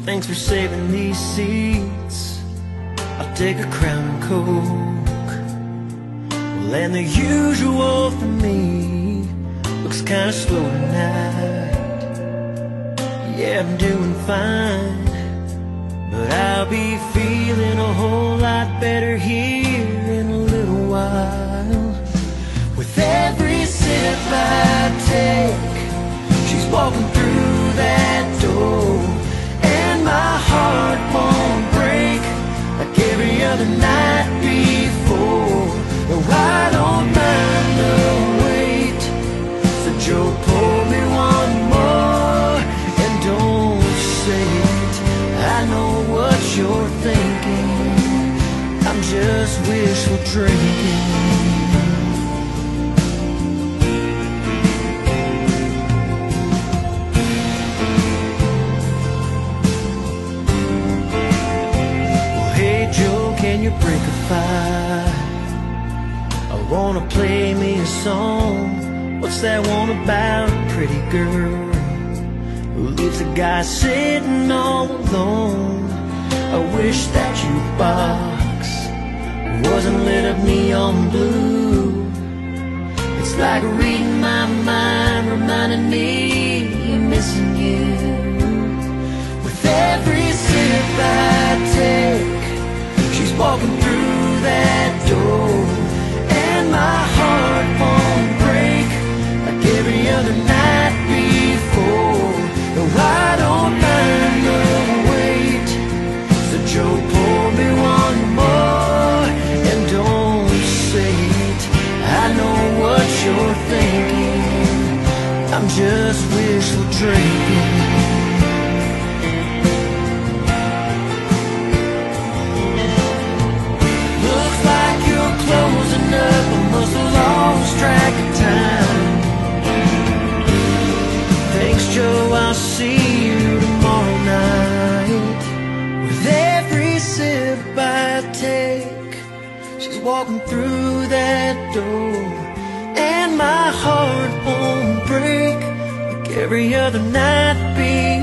Thanks for saving these seats. I'll take a Crown and Coke. Well, and the usual for me looks kinda slow tonight. Yeah, I'm doing fine, but I'll be feeling a whole lot better here in a little while. With every sip I take, she's walking through that door, and my heart won't break like every other night before. No, I don't mind the wait, so Joe, pour me one more, and don't say it, I know what you're thinking, I'm just wishful drinking. Can you break a fire? I wanna play me a song. What's that one about a pretty girl who leaves a guy sitting all alone? I wish that jukebox wasn't lit up neon blue. It's like reading my mind, reminding me I'm missing you. With every sip I take, she's walking through that door, and my heart won't break like every other night before. No, I don't mind the wait, so Joe, pour me one more, and don't say it, I know what you're thinking, I'm just wishful drinking. Closing up, I must have lost track of time. Thanks, Joe, I'll see you tomorrow night. With every sip I take, she's walking through that door, and my heart won't break like every other night before.